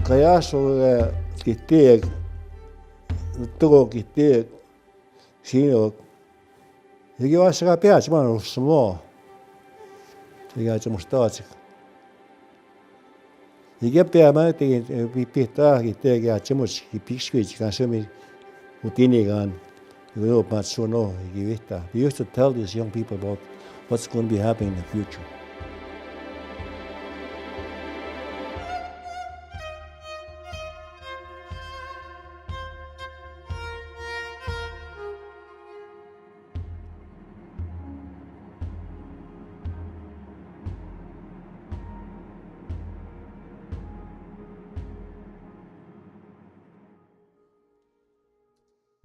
kaya so kitig to kitig sino 이게 와서가 빼야지만 없으면 이게 좀 스타지 이게 빼야만 되게 비피다 이때가 아침에 픽스위치 가서미 우티니간 이거 맞소노 이게 있다. We used to tell these young people about what's going to be happening in the future.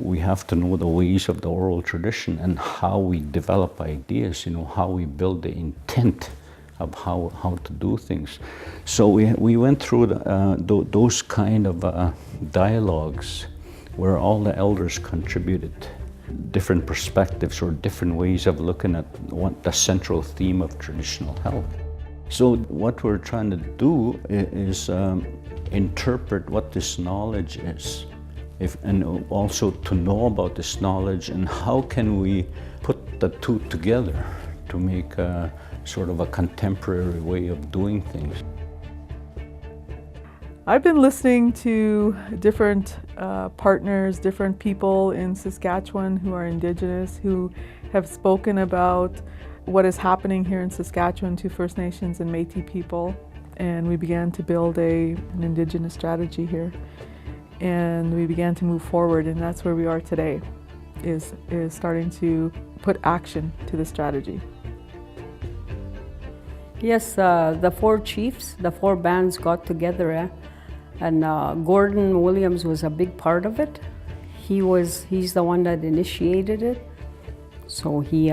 We have to know the ways of the oral tradition and how we develop ideas, how we build the intent of how to do things. So we went through those kind of dialogues where all the elders contributed different perspectives or different ways of looking at what the central theme of traditional health. So what we're trying to do is interpret what this knowledge is. And also to know about this knowledge and how can we put the two together to make a sort of a contemporary way of doing things. I've been listening to different partners, different people in Saskatchewan who are Indigenous, who have spoken about what is happening here in Saskatchewan to First Nations and Métis people, and we began to build an Indigenous strategy here. And we began to move forward, and that's where we are today, is starting to put action to the strategy. Yes, the four chiefs, the four bands got together, and Gordon Williams was a big part of it. He's the one that initiated it. So he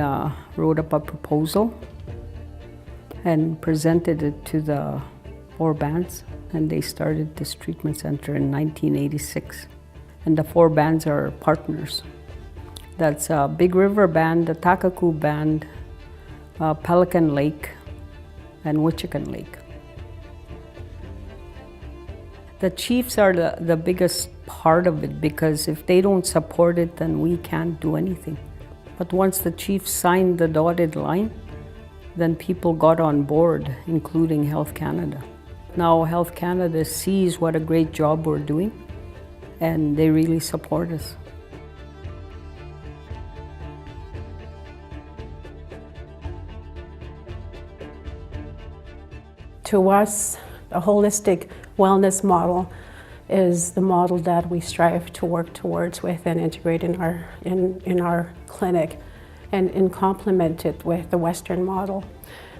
wrote up a proposal and presented it to the four bands. And they started this treatment center in 1986. And the four bands are partners. That's Big River Band, the Ahtahkakoop Band, Pelican Lake, and Wichikan Lake. The chiefs are the biggest part of it, because if they don't support it, then we can't do anything. But once the chiefs signed the dotted line, then people got on board, including Health Canada. Now Health Canada sees what a great job we're doing, and they really support us. To us, a holistic wellness model is the model that we strive to work towards with and integrate in our clinic, and complement it with the Western model.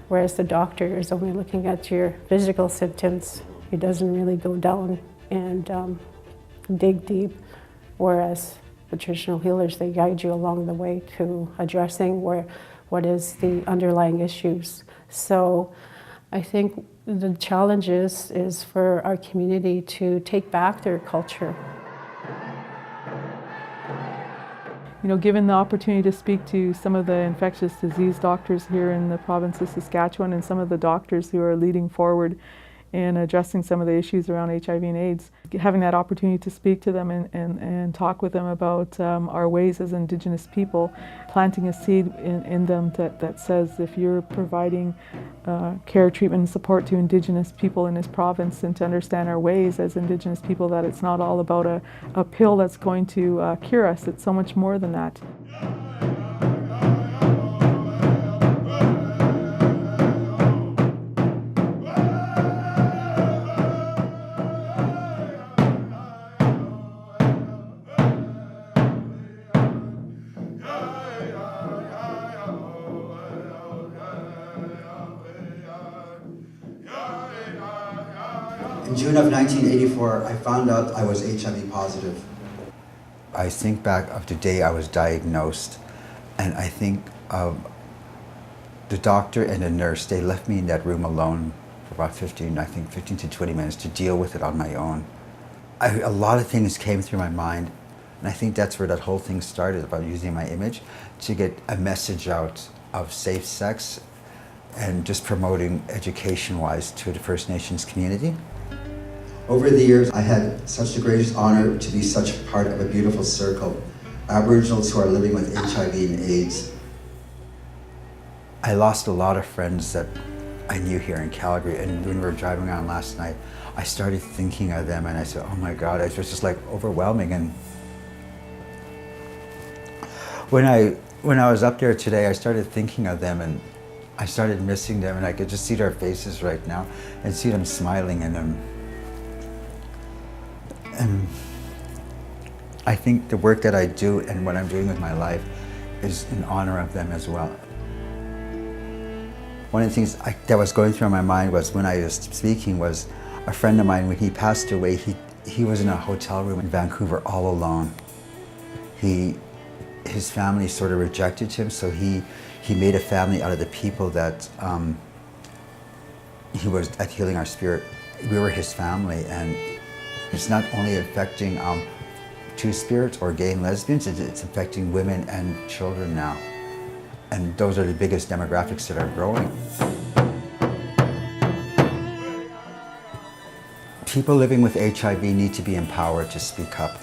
Whereas the doctor is only looking at your physical symptoms. He doesn't really go down and dig deep. Whereas the traditional healers, they guide you along the way to addressing what is the underlying issues. So I think the challenge is for our community to take back their culture. Given the opportunity to speak to some of the infectious disease doctors here in the province of Saskatchewan, and some of the doctors who are leading forward in addressing some of the issues around HIV and AIDS, having that opportunity to speak to them and talk with them about our ways as Indigenous people, planting a seed in them that says if you're providing care, treatment, and support to Indigenous people in this province, and to understand our ways as Indigenous people, that it's not all about a pill that's going to cure us. It's so much more than that. In June of 1984, I found out I was HIV positive. I think back of the day I was diagnosed, and I think of the doctor and the nurse. They left me in that room alone for about 15 to 20 minutes to deal with it on my own. A lot of things came through my mind, and I think that's where that whole thing started, about using my image to get a message out of safe sex and just promoting education-wise to the First Nations community. Over the years, I had such the greatest honor to be such part of a beautiful circle, Aboriginals who are living with HIV and AIDS. I lost a lot of friends that I knew here in Calgary, and when we were driving around last night, I started thinking of them, and I said, oh my God, it was just like overwhelming. And when I was up there today, I started thinking of them, and I started missing them, and I could just see their faces right now and see them smiling, and I think the work that I do and what I'm doing with my life is in honor of them as well. One of the things that was going through my mind was when I was speaking was a friend of mine, when he passed away, he was in a hotel room in Vancouver all alone. His family sort of rejected him, so he made a family out of the people that he was at Healing Our Spirit. We were his family, and it's not only affecting Two-Spirits or gay and lesbians, it's affecting women and children now. And those are the biggest demographics that are growing. People living with HIV need to be empowered to speak up.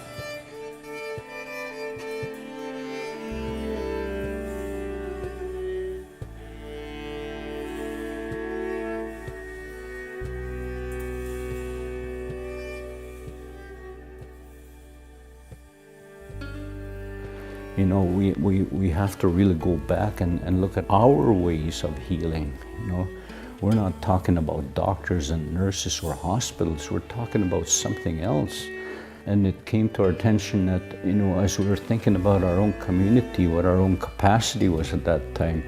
You know, we have to really go back and look at our ways of healing, you know. We're not talking about doctors and nurses or hospitals, we're talking about something else. And it came to our attention that, you know, as we were thinking about our own community, what our own capacity was at that time,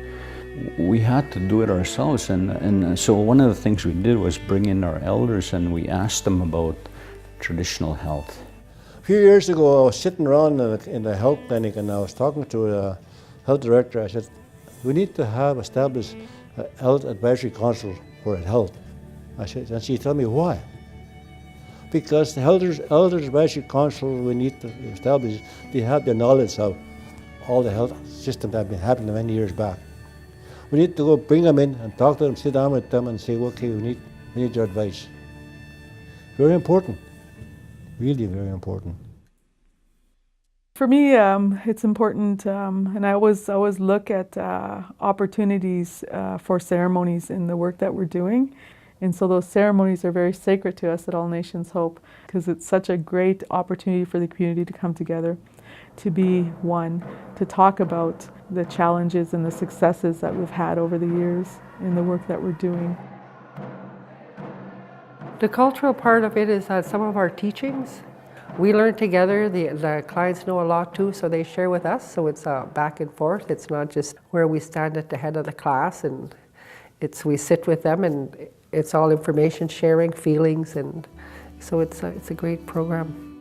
we had to do it ourselves. And so one of the things we did was bring in our elders, and we asked them about traditional health. A few years ago, I was sitting around in the health clinic, and I was talking to the health director. I said, we need to have established a health advisory council for health. I said, and she told me why. Because the elders advisory council we need to establish, they have the knowledge of all the health systems that have been happening many years back. We need to go bring them in and talk to them, sit down with them and say, okay, we need your advice. Very important. Really very important. For me, it's important, and I always look at opportunities for ceremonies in the work that we're doing. And so those ceremonies are very sacred to us at All Nations Hope, because it's such a great opportunity for the community to come together, to be one, to talk about the challenges and the successes that we've had over the years in the work that we're doing. The cultural part of it is that some of our teachings, we learn together, the clients know a lot too, so they share with us, so it's back and forth. It's not just where we stand at the head of the class, and we sit with them, and it's all information sharing, feelings, and so it's a great program.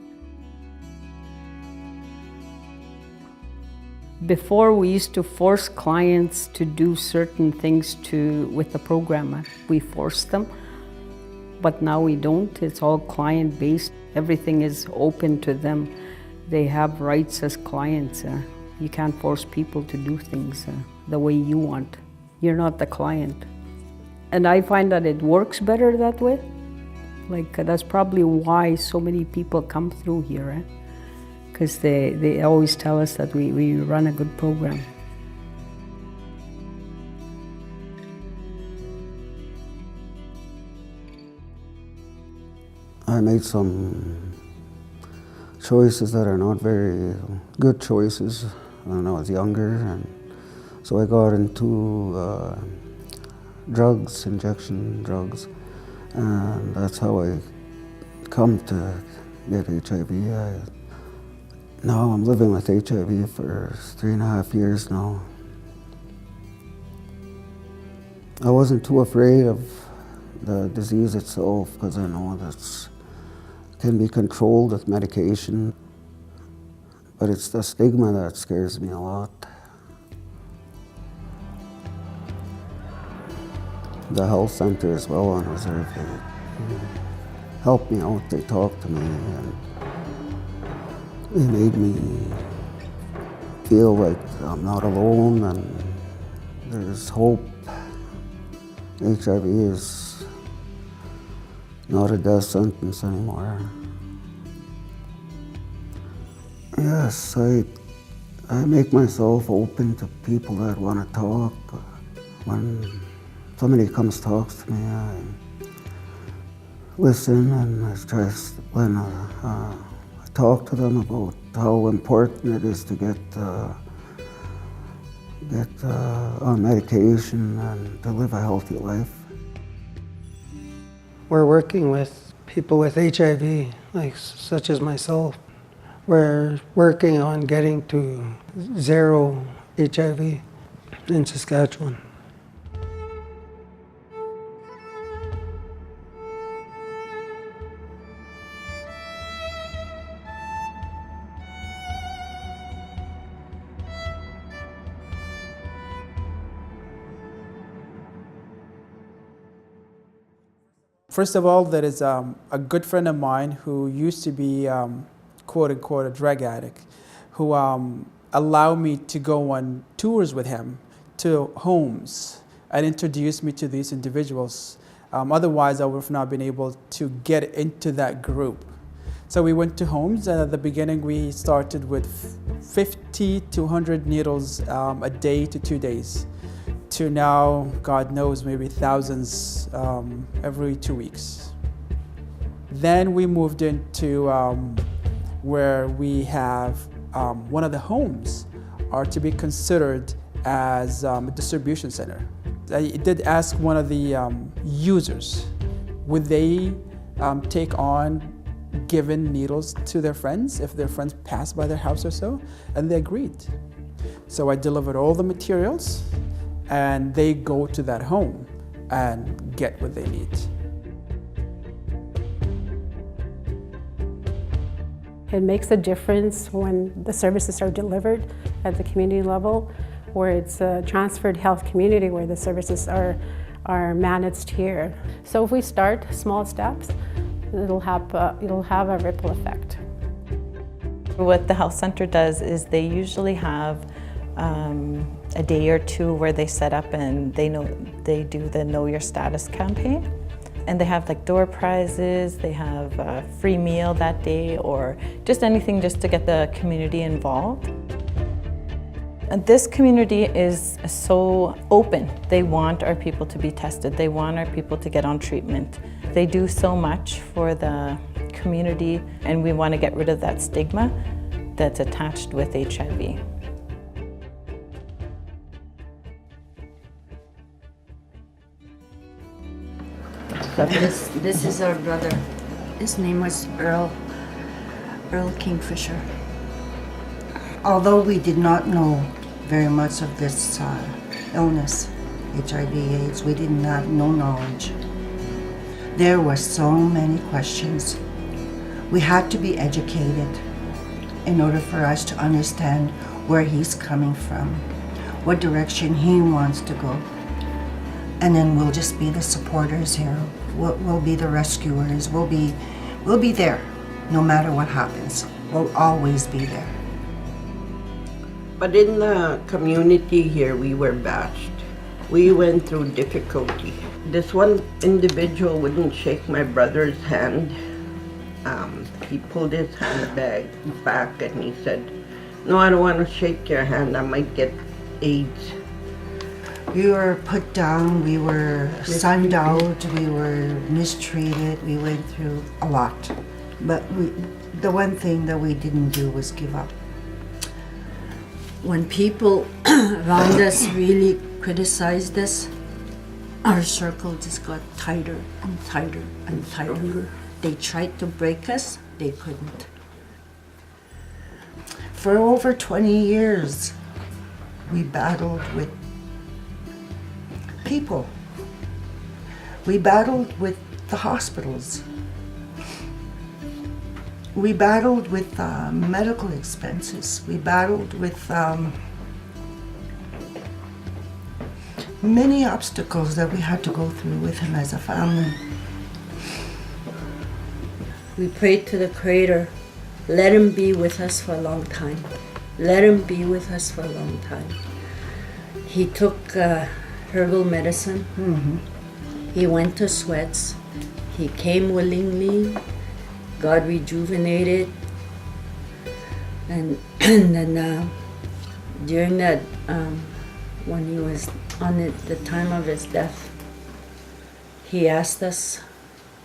Before, we used to force clients to do certain things with the program. We forced them. But now we don't. It's all client-based. Everything is open to them. They have rights as clients. You can't force people to do things the way you want. You're not the client. And I find that it works better that way. That's probably why so many people come through here. Because they always tell us that we run a good program. I made some choices that are not very good choices when I was younger, and so I got into drugs, injection drugs, and that's how I come to get HIV. Now I'm living with HIV for 3.5 years now. I wasn't too afraid of the disease itself because I know that can be controlled with medication, but it's the stigma that scares me a lot. The health center as well on reserve, they helped me out, they talked to me, and they made me feel like I'm not alone and there's hope. HIV is not a death sentence anymore. Yes, I make myself open to people that want to talk. When somebody comes talks to me, I listen, and I talk to them about how important it is to get on medication and to live a healthy life. We're working with people with HIV, such as myself. We're working on getting to zero HIV in Saskatchewan. First of all, there is a good friend of mine who used to be, quote unquote, a drug addict, who allowed me to go on tours with him to homes and introduced me to these individuals. Otherwise, I would have not been able to get into that group. So we went to homes, and at the beginning we started with 50 to 100 needles a day to 2 days, to now, God knows, maybe thousands every 2 weeks. Then we moved into where we have one of the homes are to be considered as a distribution center. I did ask one of the users, would they take on giving needles to their friends if their friends passed by their house or so, and they agreed. So I delivered all the materials, and they go to that home and get what they need. It makes a difference when the services are delivered at the community level, where it's a transferred health community where the services are managed here. So if we start small steps, it'll have a ripple effect. What the health center does is they usually have a day or two where they set up and they do the Know Your Status campaign. And they have like door prizes, they have a free meal that day, or just anything just to get the community involved. And this community is so open. They want our people to be tested. They want our people to get on treatment. They do so much for the community, and we want to get rid of that stigma that's attached with HIV. This is our brother. His name was Earl Kingfisher. Although we did not know very much of this illness, HIV/AIDS, we didn't have no knowledge. There were so many questions. We had to be educated in order for us to understand where he's coming from, what direction he wants to go. And then we'll just be the supporters here. We'll be the rescuers. We'll be there no matter what happens. We'll always be there. But in the community here, we were bashed. We went through difficulty. This one individual wouldn't shake my brother's hand. He pulled his handbag back and he said, "No, I don't want to shake your hand. I might get AIDS." We were put down, we were sunned out, we were mistreated, we went through a lot. But the one thing that we didn't do was give up. When people around us really criticized us, our circle just got tighter and tighter and tighter. They tried to break us, they couldn't. For over 20 years, we battled with people. We battled with the hospitals. We battled with medical expenses. We battled with many obstacles that we had to go through with him as a family. We prayed to the Creator, let him be with us for a long time. Let him be with us for a long time. He took herbal medicine. Mm-hmm. He went to sweats. He came willingly. God rejuvenated. And then during that, when he was on the time of his death, he asked us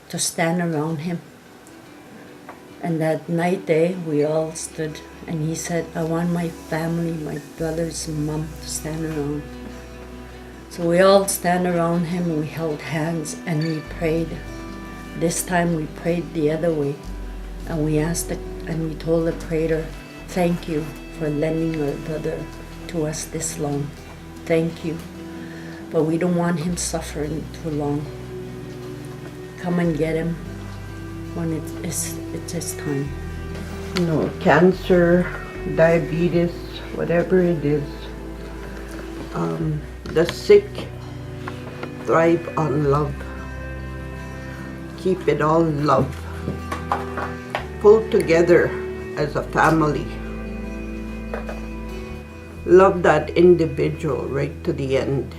to stand around him. And that night we all stood, and he said, I want my family, my brother's mom, to stand around. So we all stand around him, we held hands, and we prayed. This time we prayed the other way, and we asked and we told the prayer, thank you for lending your brother to us this long. Thank you. But we don't want him suffering too long. Come and get him when it's his time. You know, cancer, diabetes, whatever it is, the sick thrive on love. Keep it all love. Pull together as a family. Love that individual right to the end.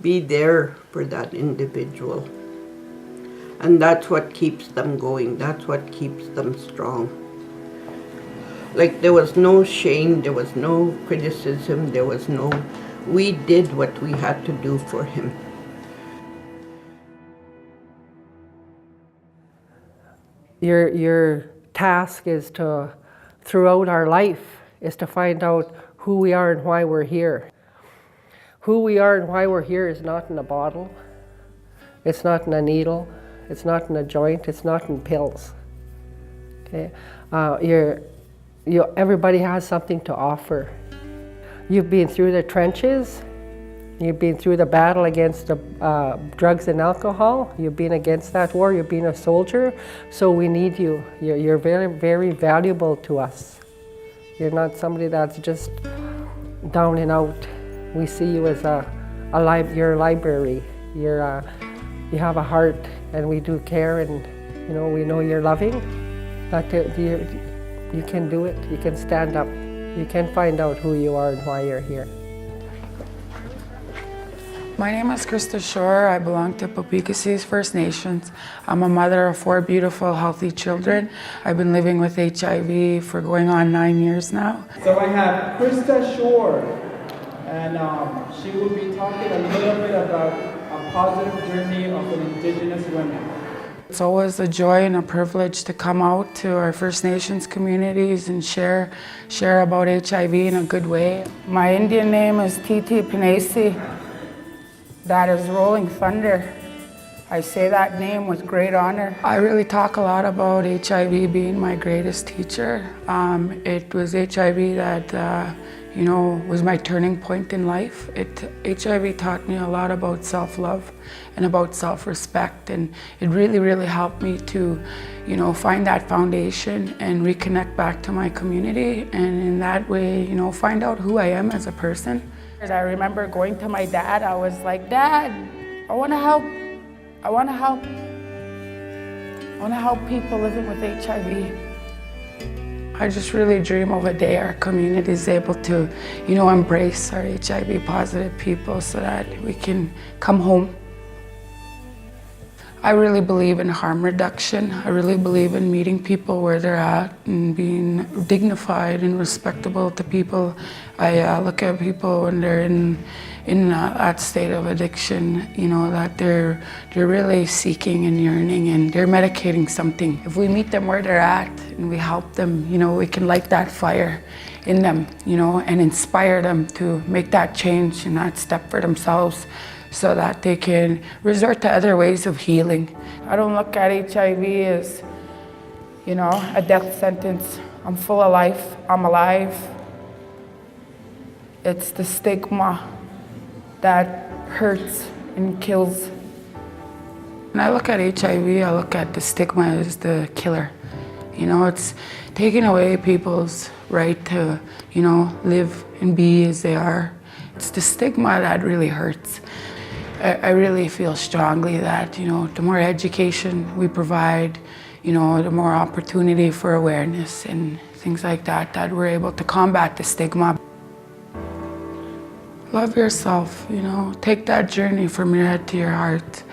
Be there for that individual. And that's what keeps them going. That's what keeps them strong. Like, there was no shame, there was no criticism, we did what we had to do for him. Your task is to, throughout our life, is to find out who we are and why we're here. Who we are and why we're here is not in a bottle, it's not in a needle, it's not in a joint, it's not in pills. Okay? Everybody has something to offer. You've been through the trenches, you've been through the battle against drugs and alcohol, you've been against that war, you've been a soldier, so we need you. You're very, very valuable to us. You're not somebody that's just down and out. We see you as you're a library. You have a heart, and we do care, and we know you're loving. That you can do it. You can stand up. You can find out who you are and why you're here. My name is Krista Shore. I belong to Popikasis First Nations. I'm a mother of 4 beautiful, healthy children. I've been living with HIV for going on 9 years now. So I have Krista Shore, and she will be talking a little bit about a positive journey of an Indigenous woman. It's always a joy and a privilege to come out to our First Nations communities and share about HIV in a good way. My Indian name is Titi Pinesi. That is Rolling Thunder. I say that name with great honor. I really talk a lot about HIV being my greatest teacher. It was HIV that was my turning point in life. HIV taught me a lot about self-love and about self-respect, and it really, really helped me to, find that foundation and reconnect back to my community, and in that way, find out who I am as a person. I remember going to my dad. I was like, Dad, I want to help. I want to help people living with HIV. I just really dream of a day our community is able to, embrace our HIV positive people so that we can come home. I really believe in harm reduction. I really believe in meeting people where they're at and being dignified and respectable to people. I look at people when they're in that state of addiction, that they're really seeking and yearning and they're medicating something. If we meet them where they're at and we help them, we can light that fire in them, and inspire them to make that change and that step for themselves, so that they can resort to other ways of healing. I don't look at HIV as, a death sentence. I'm full of life, I'm alive. It's the stigma that hurts and kills. When I look at HIV, I look at the stigma as the killer. It's taking away people's right to, live and be as they are. It's the stigma that really hurts. I really feel strongly that, the more education we provide, the more opportunity for awareness and things like that, that we're able to combat the stigma. Love yourself, take that journey from your head to your heart.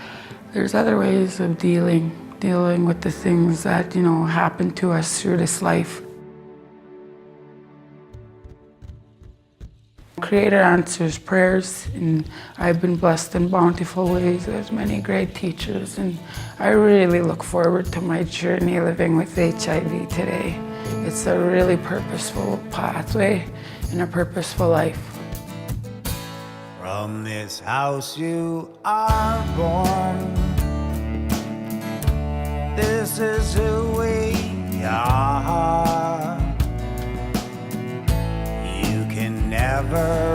There's other ways of dealing with the things that, happen to us through this life. Creator answers prayers, and I've been blessed in bountiful ways. There's many great teachers, and I really look forward to my journey living with HIV today. It's a really purposeful pathway and a purposeful life. From this house you are born. This is who we are. You can never